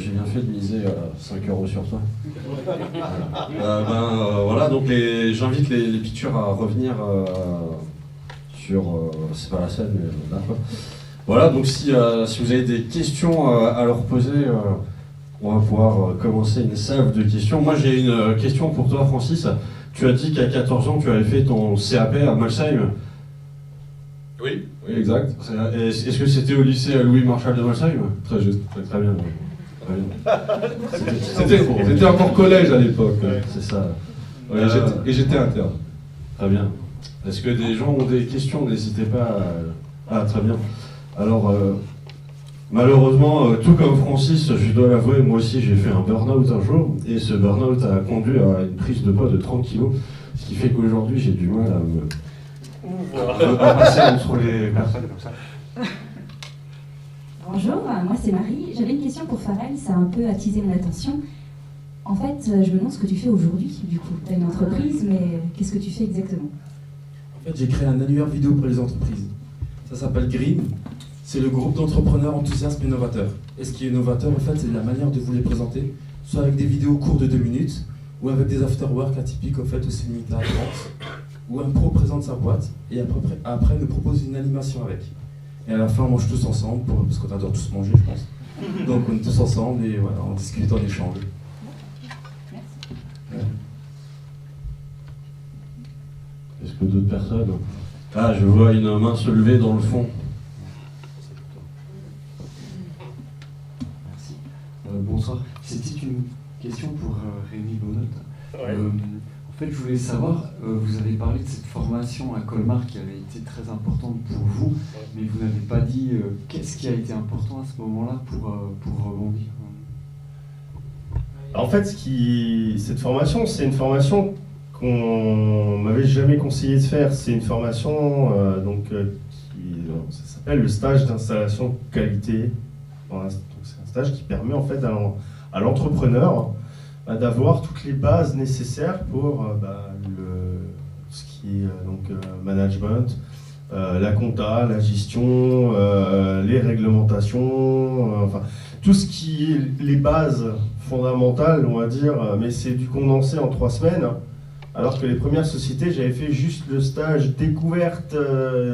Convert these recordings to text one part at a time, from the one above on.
J'ai bien fait de miser 5 euros sur toi. Voilà, donc j'invite les pitchers à revenir sur. C'est pas la scène, mais là quoi. Voilà, donc si vous avez des questions à leur poser, on va pouvoir commencer une salve de questions. Moi j'ai une question pour toi, Francis. Tu as dit qu'à 14 ans tu avais fait ton CAP à Molsheim. Oui. Oui, exact. Est-ce que c'était au lycée Louis Marchal de Molsheim? Très juste, très bien. C'était encore collège à l'époque. Ouais, c'est ça. Ouais, et j'étais interne. Très bien. Est-ce que des gens ont des questions? N'hésitez pas à... Ah, très bien. Alors, malheureusement, tout comme Francis, je dois l'avouer, moi aussi j'ai fait un burn-out un jour, et ce burn-out a conduit à une prise de poids de 30 kg, ce qui fait qu'aujourd'hui j'ai du mal à passer entre les personnes comme ça. Bonjour, moi c'est Marie. J'avais une question pour Pharrell, ça a un peu attisé mon attention. En fait, je me demande ce que tu fais aujourd'hui, du coup. Tu as une entreprise, mais qu'est-ce que tu fais exactement? En fait, j'ai créé un annuaire vidéo pour les entreprises. Ça s'appelle Green. C'est le groupe d'entrepreneurs enthousiastes et innovateurs. Et ce qui est innovateur, en fait, c'est la manière de vous les présenter, soit avec des vidéos courtes de 2 minutes, ou avec des after-work atypiques, en fait, aussi limités à 30, où un pro présente sa boîte, et après nous propose une animation avec. Et à la fin, on mange tous ensemble, parce qu'on adore tous manger, je pense. Donc on est tous ensemble, et voilà, on discute, on échange. Merci. Est-ce que d'autres personnes? Ah, je vois une main se lever dans le fond. Merci. Bonsoir. C'était une question pour Rémi Bonnotte. Ouais. En fait, je voulais savoir, vous avez parlé de cette formation à Colmar qui avait été très importante pour vous, mais vous n'avez pas dit qu'est-ce qui a été important à ce moment-là pour rebondir. En fait, cette formation, c'est une formation qu'on m'avait jamais conseillé de faire. C'est une formation ça s'appelle le stage d'installation qualité. Voilà, donc c'est un stage qui permet en fait à l'entrepreneur d'avoir toutes les bases nécessaires pour ce qui est management, la compta, la gestion, les réglementations, enfin tout ce qui est les bases fondamentales, on va dire, mais c'est du condensé en 3 semaines. Alors que les premières sociétés, j'avais fait juste le stage découverte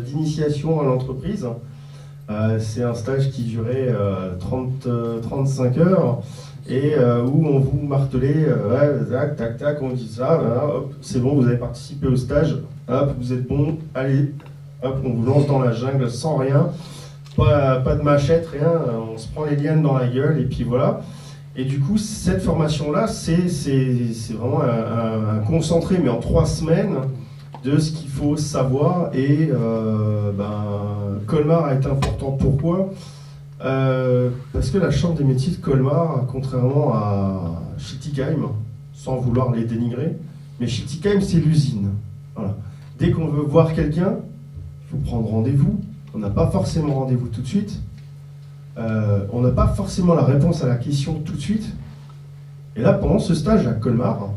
d'initiation à l'entreprise. C'est un stage qui durait 35 heures et où on vous martelait, tac, tac, tac, on dit ça, hop, c'est bon, vous avez participé au stage, hop, vous êtes bon, allez, hop, on vous lance dans la jungle sans rien, pas de machette, rien, on se prend les lianes dans la gueule et puis voilà. Et du coup, cette formation-là, c'est vraiment un concentré, mais en 3 semaines, de ce qu'il faut savoir. Et Colmar a été important. Pourquoi? Parce que la Chambre des métiers de Colmar, contrairement à Schiltigheim, sans vouloir les dénigrer, mais Schiltigheim, c'est l'usine. Voilà. Dès qu'on veut voir quelqu'un, il faut prendre rendez-vous. On n'a pas forcément rendez-vous tout de suite. On n'a pas forcément la réponse à la question tout de suite. Et là, pendant ce stage à Colmar,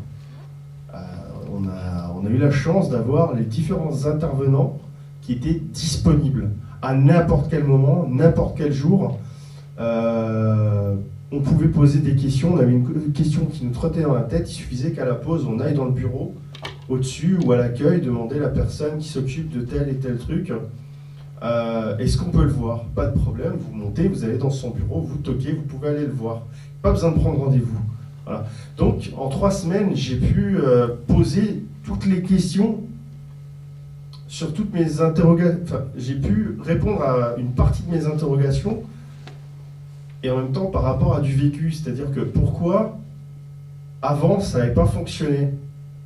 on a eu la chance d'avoir les différents intervenants qui étaient disponibles à n'importe quel moment, n'importe quel jour. On pouvait poser des questions, on avait une question qui nous trottait dans la tête, il suffisait qu'à la pause, on aille dans le bureau, au-dessus ou à l'accueil, demander à la personne qui s'occupe de tel et tel truc. Est-ce qu'on peut le voir? Pas de problème, vous montez, vous allez dans son bureau, vous toquez, vous pouvez aller le voir. Pas besoin de prendre rendez-vous. Voilà. Donc, en 3 semaines, j'ai pu poser toutes les questions sur toutes mes interrogations. Enfin, j'ai pu répondre à une partie de mes interrogations et en même temps par rapport à du vécu. C'est-à-dire que pourquoi avant ça n'avait pas fonctionné?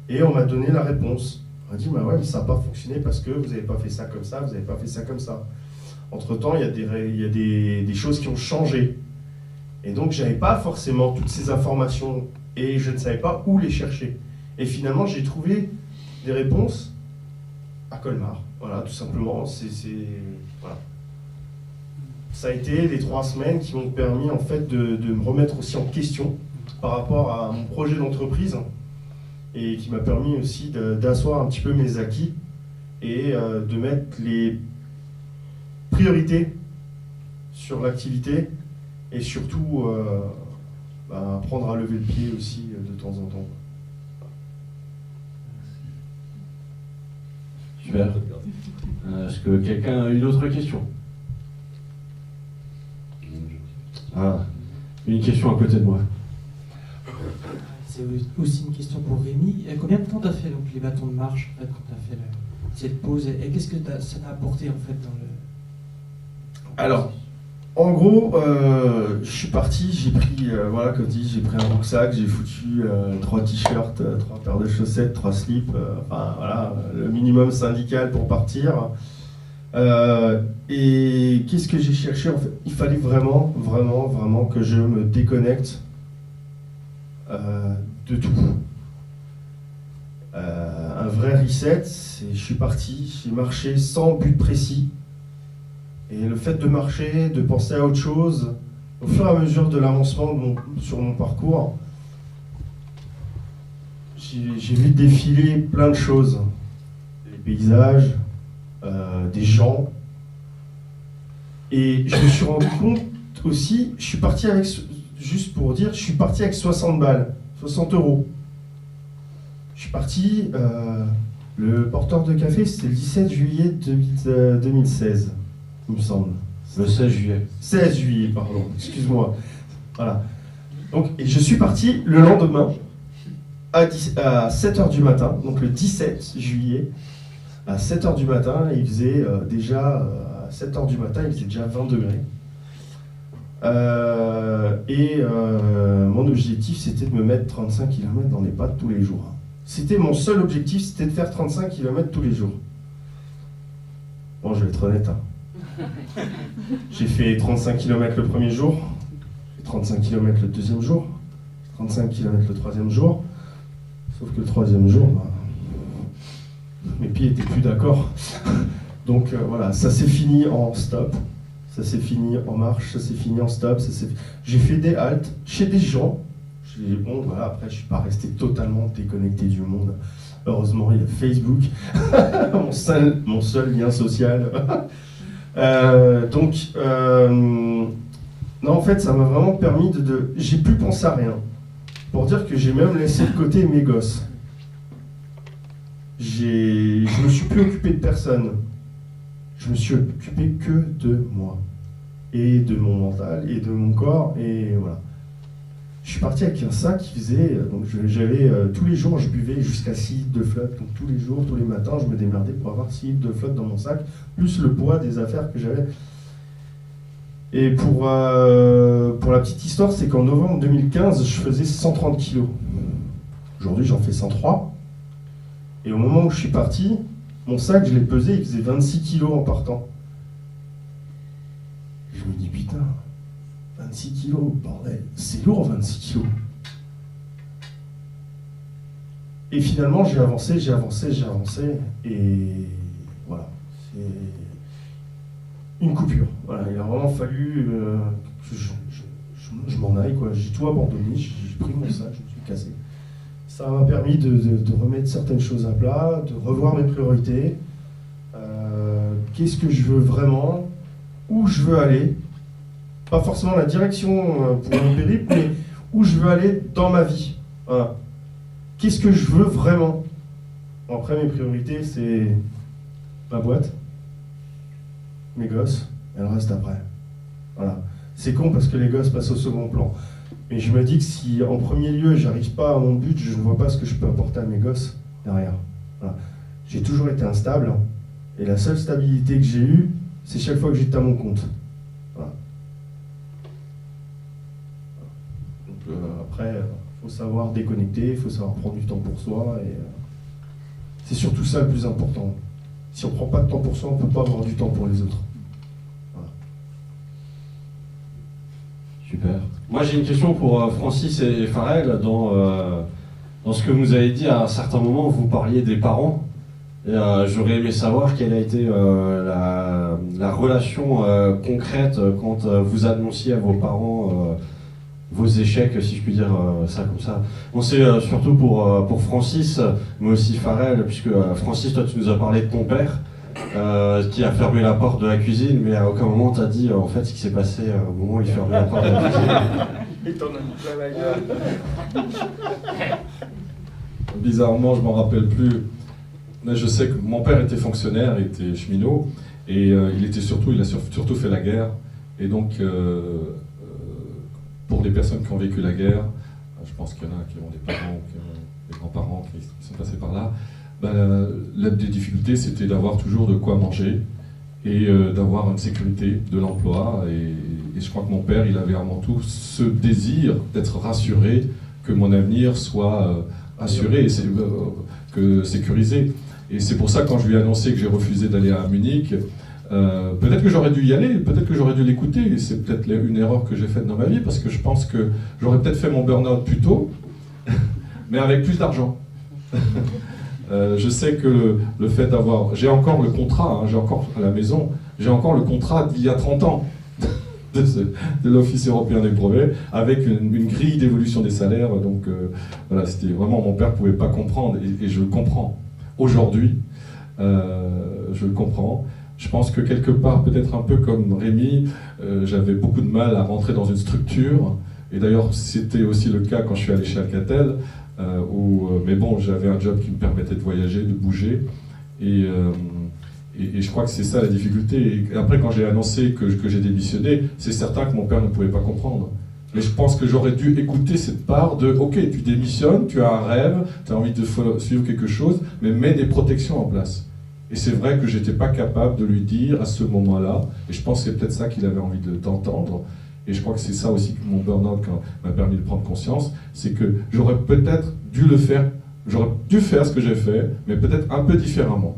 Et on m'a donné la réponse. On m'a dit, bah ouais, mais ça n'a pas fonctionné parce que vous n'avez pas fait ça comme ça, vous n'avez pas fait ça comme ça. Entre-temps, il y a des choses qui ont changé. Et donc, je n'avais pas forcément toutes ces informations et je ne savais pas où les chercher. Et finalement, j'ai trouvé des réponses à Colmar. Voilà, tout simplement. Voilà. Ça a été les 3 semaines qui m'ont permis en fait de me remettre aussi en question par rapport à mon projet d'entreprise. Et qui m'a permis aussi d'asseoir un petit peu mes acquis et de mettre les priorités sur l'activité et surtout apprendre à lever le pied aussi de temps en temps. Super. Est-ce que quelqu'un a une autre question? Ah, une question à côté de moi. C'est aussi une question pour Rémi. Combien de temps t'as fait donc, les bâtons de marche en fait, quand t'as fait cette pause et qu'est-ce que ça t'a apporté en fait dans le... Alors, en gros, je suis parti, j'ai pris, voilà, comme dit, j'ai pris un rucksack, j'ai foutu 3 t-shirts, 3 paires de chaussettes, 3 slips, enfin voilà, le minimum syndical pour partir. Et qu'est-ce que j'ai cherché en fait? Il fallait vraiment que je me déconnecte de tout. Un vrai reset, je suis parti, j'ai marché sans but précis. Et le fait de marcher, de penser à autre chose, au fur et à mesure de l'avancement sur mon parcours, j'ai vu défiler plein de choses. Les paysages, des gens. Et je me suis rendu compte aussi, je suis parti avec, juste pour dire, je suis parti avec 60 balles, 60 €. Je suis parti, le porteur de café, c'était le 17 juillet 2016. Il me semble. Le 16 juillet. 16 juillet, pardon, excuse-moi. Voilà. Donc, et je suis parti le lendemain à 7h du matin, donc le 17 juillet, à 7h du matin, il faisait déjà, à 7h du matin, il faisait déjà 20 degrés. Mon objectif, c'était de me mettre 35 km dans les pattes tous les jours. C'était mon seul objectif, c'était de faire 35 km tous les jours. Bon, je vais être honnête, hein. J'ai fait 35 km le premier jour, 35 km le deuxième jour, 35 km le troisième jour, sauf que le troisième jour, mes pieds n'étaient plus d'accord. Donc voilà, ça s'est fini en stop, ça s'est fini en marche, ça s'est fini en stop, j'ai fait des haltes chez des gens. Bon, voilà, après, je ne suis pas resté totalement déconnecté du monde. Heureusement, il y a Facebook, mon seul lien social. Non, en fait, ça m'a vraiment permis j'ai plus pensé à rien. Pour dire que j'ai même laissé de côté mes gosses. Je me suis plus occupé de personne. Je me suis occupé que de moi. Et de mon mental, et de mon corps, et voilà. Je suis parti avec un sac qui faisait, donc j'avais tous les jours, je buvais jusqu'à 6 litres de flotte, donc tous les jours, tous les matins, je me démerdais pour avoir 6 litres de flotte dans mon sac, plus le poids des affaires que j'avais. Et pour la petite histoire, c'est qu'en novembre 2015, je faisais 130 kilos. Aujourd'hui, j'en fais 103. Et au moment où je suis parti, mon sac, je l'ai pesé, il faisait 26 kilos en partant. Je me dis, putain, 26 kilos, bordel, c'est lourd 26 kilos. Et finalement, j'ai avancé, et voilà, c'est une coupure. Voilà, il a vraiment fallu que je m'en aille, quoi. J'ai tout abandonné, j'ai pris mon sac, je me suis cassé. Ça m'a permis de remettre certaines choses à plat, de revoir mes priorités. Qu'est-ce que je veux vraiment, où je veux aller. Pas forcément la direction pour mon périple, mais où je veux aller dans ma vie. Voilà. Qu'est-ce que je veux vraiment? Après, mes priorités, c'est ma boîte, mes gosses, et le reste après. Voilà. C'est con parce que les gosses passent au second plan. Mais je me dis que si en premier lieu, j'arrive pas à mon but, je ne vois pas ce que je peux apporter à mes gosses derrière. Voilà. J'ai toujours été instable, et la seule stabilité que j'ai eue, c'est chaque fois que j'étais à mon compte. Voilà. Après, il faut savoir déconnecter, il faut savoir prendre du temps pour soi, et c'est surtout ça le plus important. Si on ne prend pas de temps pour soi, on ne peut pas avoir du temps pour les autres. Voilà. Super. Moi j'ai une question pour Francis et Farrell. Dans ce que vous avez dit, à un certain moment, vous parliez des parents. Et j'aurais aimé savoir quelle a été la relation concrète quand vous annonciez à vos parents vos échecs, si je puis dire ça comme ça. Bon, c'est surtout pour Francis, mais aussi Farrell, puisque Francis, toi tu nous as parlé de ton père, qui a fermé la porte de la cuisine, mais à aucun moment t'as dit en fait ce qui s'est passé au moment où il fermait la porte de la cuisine. Et t'en as mis plein la gueule. Bizarrement, je m'en rappelle plus. Mais je sais que mon père était fonctionnaire, était cheminot, et il a surtout fait la guerre. Et donc, pour les personnes qui ont vécu la guerre, je pense qu'il y en a qui ont des parents, qui ont des grands-parents qui sont passés par là, l'une des difficultés, c'était d'avoir toujours de quoi manger et d'avoir une sécurité de l'emploi. Et je crois que mon père, il avait avant tout ce désir d'être rassuré, que mon avenir soit assuré, que sécurisé. Et c'est pour ça, quand je lui ai annoncé que j'ai refusé d'aller à Munich, peut-être que j'aurais dû y aller, peut-être que j'aurais dû l'écouter, et c'est peut-être une erreur que j'ai faite dans ma vie, parce que je pense que j'aurais peut-être fait mon burn-out plus tôt, mais avec plus d'argent. Je sais que le fait d'avoir... J'ai encore le contrat, j'ai encore à la maison, j'ai encore le contrat d'il y a 30 ans de l'Office européen des brevets, avec une grille d'évolution des salaires. Donc voilà, c'était vraiment... Mon père ne pouvait pas comprendre, et je le comprends. Aujourd'hui, je le comprends. Je pense que quelque part, peut-être un peu comme Rémi, j'avais beaucoup de mal à rentrer dans une structure. Et d'ailleurs, c'était aussi le cas quand je suis allé chez Alcatel, mais bon, j'avais un job qui me permettait de voyager, de bouger. Et je crois que c'est ça la difficulté. Et après, quand j'ai annoncé que j'ai démissionné, c'est certain que mon père ne pouvait pas comprendre. Mais je pense que j'aurais dû écouter cette part de « Ok, tu démissionnes, tu as un rêve, tu as envie de suivre quelque chose, mais mets des protections en place. » Et c'est vrai que je n'étais pas capable de lui dire à ce moment-là, et je pense que c'est peut-être ça qu'il avait envie d'entendre, et je crois que c'est ça aussi que mon burn-out m'a permis de prendre conscience, c'est que j'aurais peut-être dû le faire, j'aurais dû faire ce que j'ai fait, mais peut-être un peu différemment.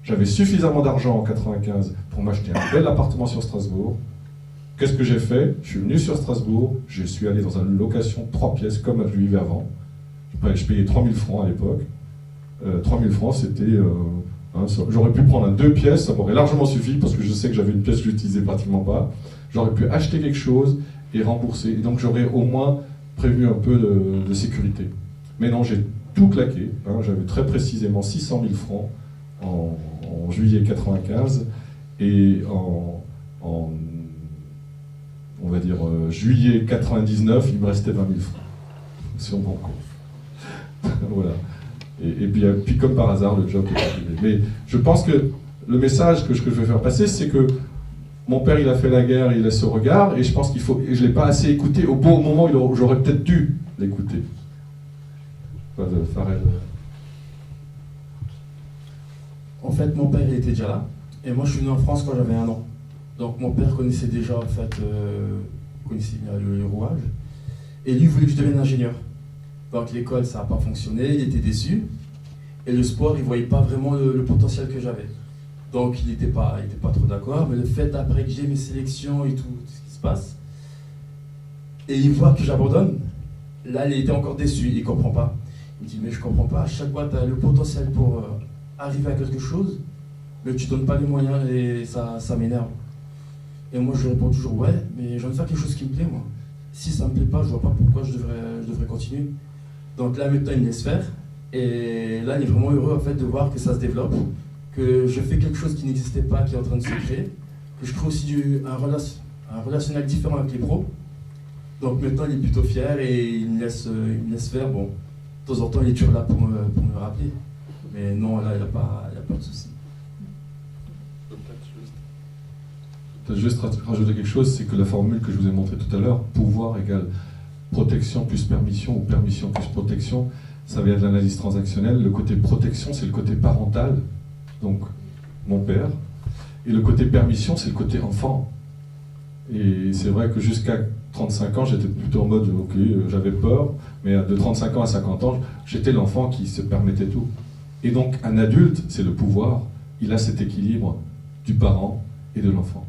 J'avais suffisamment d'argent en 95 pour m'acheter un bel appartement sur Strasbourg. Qu'est-ce que j'ai fait? Je suis venu sur Strasbourg, je suis allé dans une location 3 pièces comme je vivais avant. Je payais 3000 francs à l'époque. 3000 francs, c'était... j'aurais pu prendre un 2 pièces, ça m'aurait largement suffi, parce que je sais que j'avais une pièce que je n'utilisais pratiquement pas. J'aurais pu acheter quelque chose et rembourser. Et donc j'aurais au moins prévu un peu de sécurité. Mais non, j'ai tout claqué. J'avais très précisément 600 000 francs en juillet 95 et on va dire juillet 99, il me restait 20 000 francs sur mon compte. Voilà. Et puis comme par hasard, le job est arrivé. Mais je pense que le message que je veux faire passer, c'est que mon père, il a fait la guerre, il a ce regard, et je pense qu'il faut... Et je ne l'ai pas assez écouté au bon moment où j'aurais peut-être dû l'écouter. Farrell. En fait, mon père, il était déjà là. Et moi, je suis venu en France quand j'avais 1 an. Donc mon père connaissait déjà, en fait, connaissait le rouage. Et lui, il voulait que je devienne ingénieur. Donc l'école, ça n'a pas fonctionné, il était déçu. Et le sport, il ne voyait pas vraiment le potentiel que j'avais. Donc il n'était pas trop d'accord. Mais le fait, après que j'ai mes sélections et tout ce qui se passe, et il voit que j'abandonne, là, il était encore déçu, il ne comprend pas. Il me dit, mais je ne comprends pas, à chaque fois, tu as le potentiel pour arriver à quelque chose, mais tu ne donnes pas les moyens et ça m'énerve. Et moi, je réponds toujours, ouais, mais je viens de faire quelque chose qui me plaît, moi. Si ça ne me plaît pas, je ne vois pas pourquoi je devrais continuer. Donc là, maintenant, il me laisse faire. Et là, il est vraiment heureux, en fait, de voir que ça se développe, que je fais quelque chose qui n'existait pas, qui est en train de se créer, que je crée aussi un relationnel différent avec les pros. Donc maintenant, il est plutôt fier et il me laisse faire. Bon, de temps en temps, il est toujours là pour me rappeler. Mais non, là, il n'y a pas de souci. Peut-être juste rajouter quelque chose, c'est que la formule que je vous ai montrée tout à l'heure, pouvoir égale protection plus permission ou permission plus protection, ça vient de l'analyse transactionnelle. Le côté protection, c'est le côté parental, donc mon père, et le côté permission, c'est le côté enfant. Et c'est vrai que jusqu'à 35 ans, j'étais plutôt en mode, ok, j'avais peur, mais de 35 ans à 50 ans, j'étais l'enfant qui se permettait tout. Et donc, un adulte, c'est le pouvoir, il a cet équilibre du parent et de l'enfant.